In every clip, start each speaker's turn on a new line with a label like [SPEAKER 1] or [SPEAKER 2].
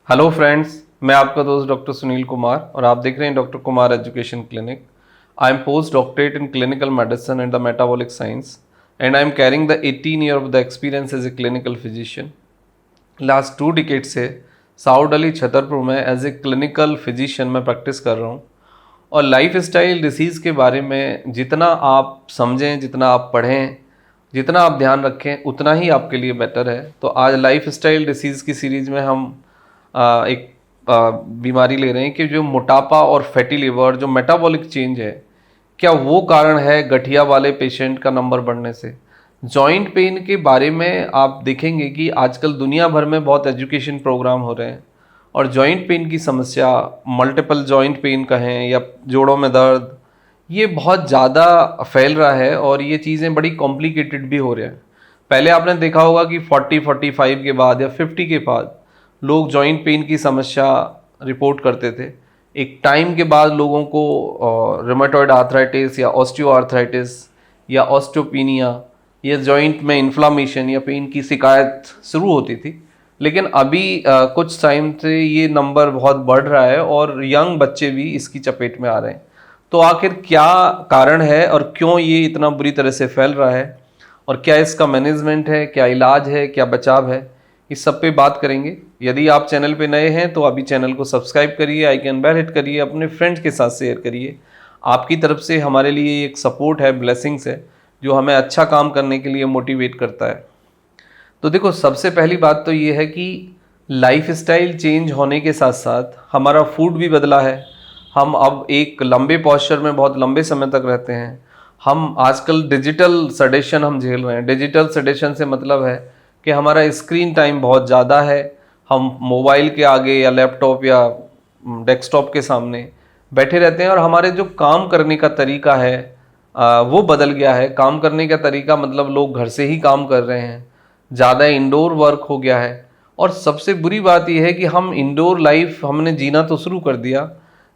[SPEAKER 1] Hello friends, मैं आपका दोस्त डॉक्टर सुनील कुमार और आप देख रहे हैं doctor Kumar education clinic. I am post doctorate in clinical medicine and the metabolic science and I am caring the 18 year of the experience as a clinical physician. Last 2 decade से south Delhi Chhatarpur में as a clinical physician मैं practice कर रहा हूँ। और life style disease के बारे में जितना आप समझें, जितना आप पढ़ें, जितना आप ध्यान रखें, उतना ही आपके लिए बेटर है। तो आज लाइफ स्टाइल डिसीज़ की सीरीज़ में हम एक बीमारी ले रहे हैं कि जो मोटापा और फैटी लिवर, जो मेटाबॉलिक चेंज है, क्या वो कारण है गठिया वाले पेशेंट का नंबर बढ़ने से। जॉइंट पेन के बारे में आप देखेंगे कि आजकल दुनिया भर में बहुत एजुकेशन प्रोग्राम हो रहे हैं और जॉइंट पेन की समस्या, मल्टीपल जॉइंट पेन कहें या जोड़ों में दर्द, ये बहुत ज़्यादा फैल रहा है और ये चीज़ें बड़ी कॉम्प्लिकेटेड भी हो रही हैं। पहले आपने देखा होगा कि 40-45 के बाद या 50 के बाद लोग जॉइंट पेन की समस्या रिपोर्ट करते थे। एक टाइम के बाद लोगों को रूमेटॉइड आर्थराइटिस या ऑस्टियोआर्थराइटिस या ऑस्टियोपीनिया या जॉइंट में इन्फ्लामेशन या पेन की शिकायत शुरू होती थी। लेकिन अभी कुछ टाइम से ये नंबर बहुत बढ़ रहा है और यंग बच्चे भी इसकी चपेट में आ रहे हैं। तो आखिर क्या कारण है और क्यों ये इतना बुरी तरह से फैल रहा है और क्या इसका मैनेजमेंट है, क्या इलाज है, क्या बचाव है, इस सब पे बात करेंगे। यदि आप चैनल पे नए हैं तो अभी चैनल को सब्सक्राइब करिए, आइकन बेल हिट करिए, अपने फ्रेंड्स के साथ शेयर करिए। आपकी तरफ से हमारे लिए एक सपोर्ट है, ब्लेसिंग्स है, जो हमें अच्छा काम करने के लिए मोटिवेट करता है। तो देखो, सबसे पहली बात तो ये है कि लाइफ स्टाइल चेंज होने के साथ साथ हमारा फूड भी बदला है। हम अब एक लंबे पॉस्चर में बहुत लंबे समय तक रहते हैं। हम आजकल डिजिटल सडेशन हम झेल रहे हैं। डिजिटल सडेशन से मतलब है कि हमारा स्क्रीन टाइम बहुत ज़्यादा है। हम मोबाइल के आगे या लैपटॉप या डेस्कटॉप के सामने बैठे रहते हैं और हमारे जो काम करने का तरीका है वो बदल गया है। काम करने का तरीका मतलब लोग घर से ही काम कर रहे हैं, ज़्यादा इंडोर वर्क हो गया है। और सबसे बुरी बात यह है कि हम इंडोर लाइफ हमने जीना तो शुरू कर दिया,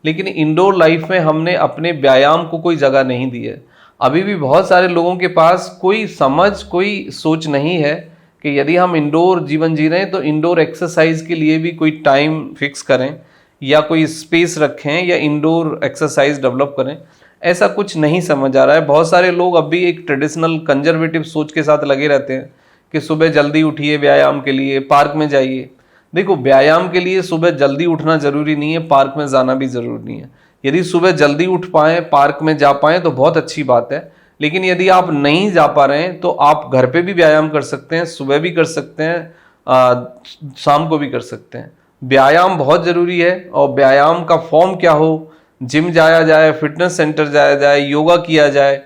[SPEAKER 1] लेकिन इंडोर लाइफ में हमने अपने व्यायाम को कोई जगह नहीं दी है। अभी भी बहुत सारे लोगों के पास कोई समझ, कोई सोच नहीं है कि यदि हम इंडोर जीवन जी रहे हैं तो इंडोर एक्सरसाइज के लिए भी कोई टाइम फिक्स करें या कोई स्पेस रखें या इंडोर एक्सरसाइज डेवलप करें। ऐसा कुछ नहीं समझ आ रहा है। बहुत सारे लोग अभी एक ट्रेडिशनल कंजर्वेटिव सोच के साथ लगे रहते हैं कि सुबह जल्दी उठिए, व्यायाम के लिए पार्क में जाइए। देखो, व्यायाम के लिए सुबह जल्दी उठना ज़रूरी नहीं है, पार्क में जाना भी ज़रूरी नहीं है। यदि सुबह जल्दी उठ पाएँ, पार्क में जा पाएँ तो बहुत अच्छी बात है। लेकिन यदि आप नहीं जा पा रहे हैं तो आप घर पे भी व्यायाम कर सकते हैं, सुबह भी कर सकते हैं, शाम को भी कर सकते हैं। व्यायाम बहुत ज़रूरी है और व्यायाम का फॉर्म क्या हो, जिम जाया जाए, फिटनेस सेंटर जाया जाए, योगा किया जाए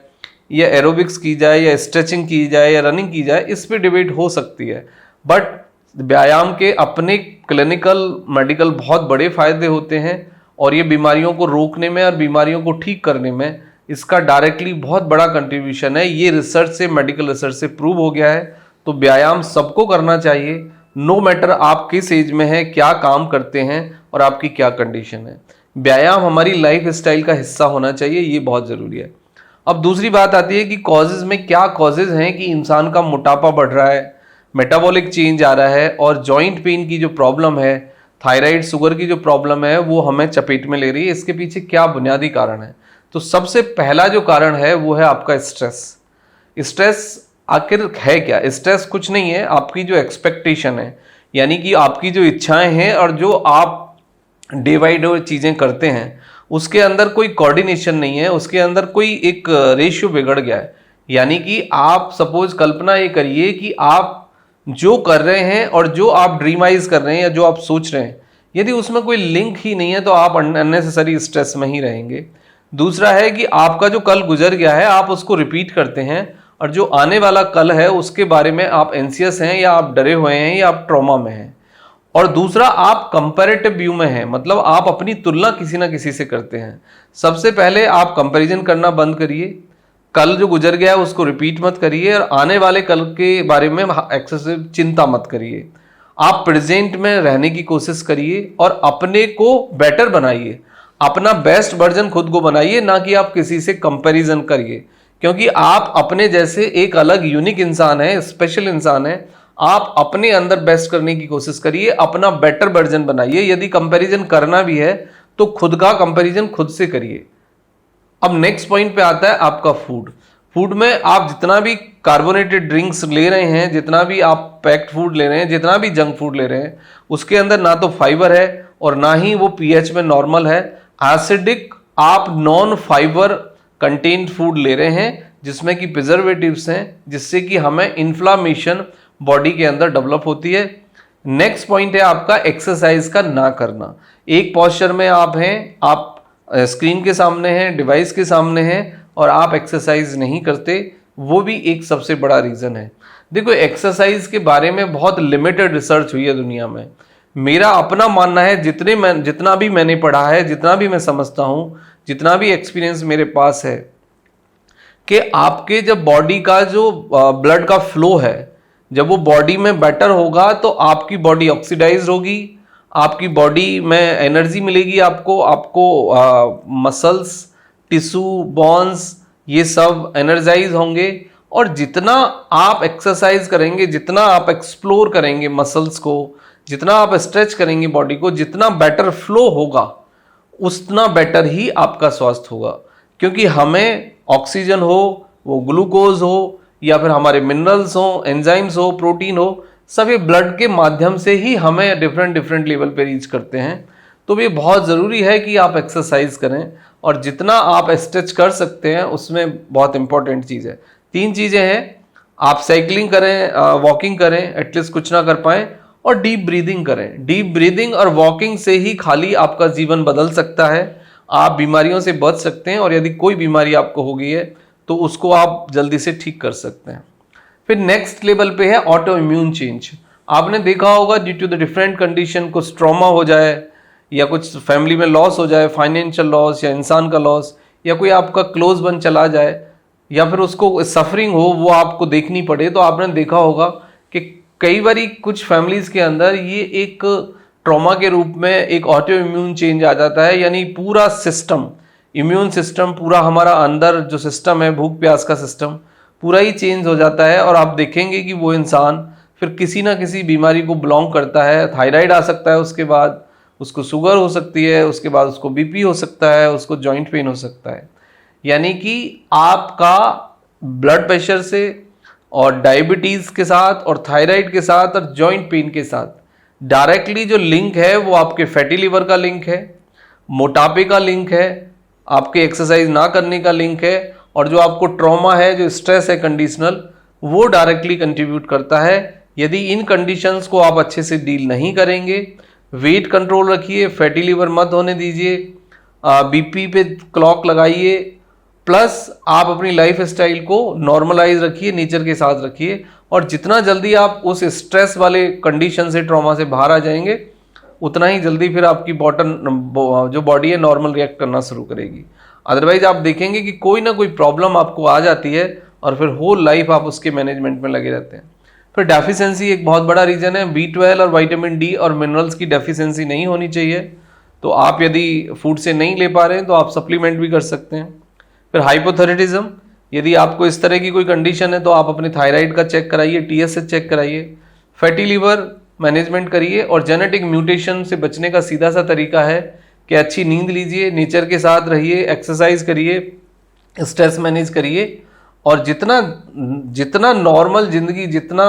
[SPEAKER 1] या एरोबिक्स की जाए या स्ट्रेचिंग की जाए या रनिंग की जाए, इस पर डिबेट हो सकती है। बट व्यायाम के अपने क्लिनिकल मेडिकल बहुत बड़े फायदे होते हैं और ये बीमारियों को रोकने में और बीमारियों को ठीक करने में इसका डायरेक्टली बहुत बड़ा कंट्रीब्यूशन है। ये रिसर्च से, मेडिकल रिसर्च से प्रूव हो गया है। तो व्यायाम सबको करना चाहिए, नो मैटर आप किस एज में हैं, क्या काम करते हैं और आपकी क्या कंडीशन है। व्यायाम हमारी लाइफ स्टाइल का हिस्सा होना चाहिए, ये बहुत ज़रूरी है। अब दूसरी बात आती है कि कॉजेज़ में क्या कॉजेज़ हैं कि इंसान का मोटापा बढ़ रहा है, मेटाबॉलिक चेंज आ रहा है और जॉइंट पेन की जो प्रॉब्लम है, थायराइड, शुगर की जो प्रॉब्लम है, वो हमें चपेट में ले रही है। इसके पीछे क्या बुनियादी कारण है? तो सबसे पहला जो कारण है वो है आपका स्ट्रेस। स्ट्रेस आखिर है क्या? स्ट्रेस कुछ नहीं है, आपकी जो एक्सपेक्टेशन है, यानी कि आपकी जो इच्छाएं हैं और जो आप डे बाई डे चीज़ें करते हैं, उसके अंदर कोई कोऑर्डिनेशन नहीं है, उसके अंदर कोई एक रेशियो बिगड़ गया है। यानी कि आप सपोज कल्पना ये करिए कि आप जो कर रहे हैं और जो आप ड्रीमाइज कर रहे हैं या जो आप सोच रहे हैं, यदि उसमें कोई लिंक ही नहीं है तो आप अननेसेसरी स्ट्रेस में ही रहेंगे। दूसरा है कि आपका जो कल गुजर गया है आप उसको रिपीट करते हैं और जो आने वाला कल है उसके बारे में आप एंसियस हैं या आप डरे हुए हैं या आप ट्रॉमा में हैं। और दूसरा, आप कंपैरेटिव व्यू में हैं, मतलब आप अपनी तुलना किसी ना किसी से करते हैं। सबसे पहले आप कंपैरिजन करना बंद करिए, कल जो गुजर गया है उसको रिपीट मत करिए और आने वाले कल के बारे में एक्सेसिव चिंता मत करिए। आप प्रेजेंट में रहने की कोशिश करिए और अपने को बेटर बनाइए, अपना बेस्ट वर्जन खुद को बनाइए, ना कि आप किसी से कंपैरिजन करिए। क्योंकि आप अपने जैसे एक अलग यूनिक इंसान है, स्पेशल इंसान है। आप अपने अंदर बेस्ट करने की कोशिश करिए, अपना बेटर वर्जन बनाइए। यदि कंपैरिजन करना भी है तो खुद का कंपैरिजन खुद से करिए। अब नेक्स्ट पॉइंट पे आता है आपका फूड। फूड में आप जितना भी कार्बोनेटेड ड्रिंक्स ले रहे हैं, जितना भी आप पैक्ड फूड ले रहे हैं, जितना भी जंक फूड ले रहे हैं, उसके अंदर ना तो फाइबर है और ना ही वो पीएच में नॉर्मल है। एसिडिक आप नॉन फाइबर कंटेन्ड फूड ले रहे हैं जिसमें कि प्रिजर्वेटिव्स हैं, जिससे कि हमें इन्फ्लामेशन बॉडी के अंदर डेवलप होती है। नेक्स्ट पॉइंट है आपका एक्सरसाइज का ना करना। एक पोस्चर में आप हैं, आप स्क्रीन के सामने हैं, डिवाइस के सामने हैं और आप एक्सरसाइज नहीं करते, वो भी एक सबसे बड़ा रीज़न है। देखो, एक्सरसाइज के बारे में बहुत लिमिटेड रिसर्च हुई है दुनिया में। मेरा अपना मानना है, जितना भी मैंने पढ़ा है, जितना भी मैं समझता हूँ, जितना भी एक्सपीरियंस मेरे पास है, कि आपके जब बॉडी का जो ब्लड का फ्लो है, जब वो बॉडी में बेटर होगा तो आपकी बॉडी ऑक्सीडाइज होगी, आपकी बॉडी में एनर्जी मिलेगी, आपको मसल्स, टिश्यू, बॉन्स, ये सब एनर्जाइज होंगे। और जितना आप एक्सरसाइज करेंगे, जितना आप एक्सप्लोर करेंगे मसल्स को, जितना आप स्ट्रेच करेंगे बॉडी को, जितना बेटर फ्लो होगा उतना बेटर ही आपका स्वास्थ्य होगा। क्योंकि हमें ऑक्सीजन हो, वो ग्लूकोज हो, या फिर हमारे मिनरल्स हो, एंजाइम्स हो, प्रोटीन हो, सब ये ब्लड के माध्यम से ही हमें डिफरेंट लेवल पे रीच करते हैं। तो ये बहुत ज़रूरी है कि आप एक्सरसाइज करें, और जितना आप स्ट्रेच कर सकते हैं उसमें बहुत इंपॉर्टेंट चीज़ है। 3 चीज़ें हैं, आप साइकिलिंग करें, वॉकिंग करें, एटलीस्ट कुछ ना कर पाएँ, और डीप ब्रीदिंग करें। डीप ब्रीदिंग और वॉकिंग से ही खाली आपका जीवन बदल सकता है, आप बीमारियों से बच सकते हैं, और यदि कोई बीमारी आपको हो गई है तो उसको आप जल्दी से ठीक कर सकते हैं। फिर नेक्स्ट लेवल पे है ऑटो इम्यून चेंज। आपने देखा होगा, due to the different condition, कुछ ट्रॉमा हो जाए, या कुछ फैमिली में लॉस हो जाए, फाइनेंशियल लॉस या इंसान का लॉस, या कोई आपका क्लोज वन चला जाए, या फिर उसको सफरिंग हो, वो आपको देखनी पड़े, तो आपने देखा होगा कि कई बारी कुछ फैमिलीज के अंदर ये एक ट्रॉमा के रूप में एक ऑटो इम्यून चेंज आ जाता है। यानी पूरा सिस्टम, इम्यून सिस्टम, पूरा हमारा अंदर जो सिस्टम है, भूख प्यास का सिस्टम, पूरा ही चेंज हो जाता है। और आप देखेंगे कि वो इंसान फिर किसी ना किसी बीमारी को बिलोंग करता है। थायराइड आ सकता है, उसके बाद उसको शुगर हो सकती है, उसके बाद उसको बीपी हो सकता है, उसको जॉइंट पेन हो सकता है। यानी कि आपका ब्लड प्रेशर से और डायबिटीज़ के साथ और थायराइड के साथ और जॉइंट पेन के साथ डायरेक्टली जो लिंक है वो आपके फैटी लिवर का लिंक है, मोटापे का लिंक है, आपके एक्सरसाइज ना करने का लिंक है, और जो आपको ट्रॉमा है, जो स्ट्रेस है कंडीशनल, वो डायरेक्टली कंट्रीब्यूट करता है। यदि इन कंडीशंस को आप अच्छे से डील नहीं करेंगे, वेट कंट्रोल रखिए, फैटी लिवर मत होने दीजिए, बीपी पे क्लॉक लगाइए, प्लस आप अपनी लाइफ स्टाइल को नॉर्मलाइज रखिए, नेचर के साथ रखिए, और जितना जल्दी आप उस स्ट्रेस वाले कंडीशन से, ट्रॉमा से बाहर आ जाएंगे, उतना ही जल्दी फिर आपकी जो बॉडी है नॉर्मल रिएक्ट करना शुरू करेगी। अदरवाइज आप देखेंगे कि कोई ना कोई प्रॉब्लम आपको आ जाती है और फिर होल लाइफ आप उसके मैनेजमेंट में लगे रहते हैं। फिर डेफिशिएंसी एक बहुत बड़ा रीज़न है। B12 और विटामिन डी और मिनरल्स की डेफिशिएंसी नहीं होनी चाहिए। तो आप यदि फूड से नहीं ले पा रहे हैं तो आप सप्लीमेंट भी कर सकते हैं। फिर हाइपोथायराइडिज्म, यदि आपको इस तरह की कोई कंडीशन है तो आप अपने थायराइड का चेक कराइए, TSH चेक कराइए। फैटी लिवर मैनेजमेंट करिए, और जेनेटिक म्यूटेशन से बचने का सीधा सा तरीका है कि अच्छी नींद लीजिए, नेचर के साथ रहिए, एक्सरसाइज करिए, स्ट्रेस मैनेज करिए, और जितना नॉर्मल जिंदगी, जितना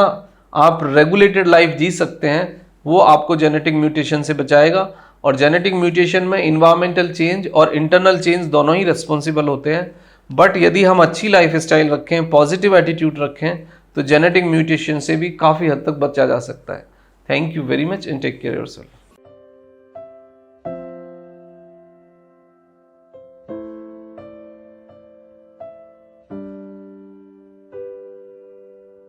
[SPEAKER 1] आप रेगुलेटेड लाइफ जी सकते हैं, वो आपको जेनेटिक म्यूटेशन से बचाएगा। और जेनेटिक म्यूटेशन में इन्वायरमेंटल चेंज और इंटरनल चेंज दोनों ही रिस्पॉन्सिबल होते हैं। बट यदि हम अच्छी लाइफ स्टाइल रखें, पॉजिटिव एटीट्यूड रखें, तो जेनेटिक म्यूटेशन से भी काफ़ी हद तक बचा जा सकता है। Thank you very much and take care yourself.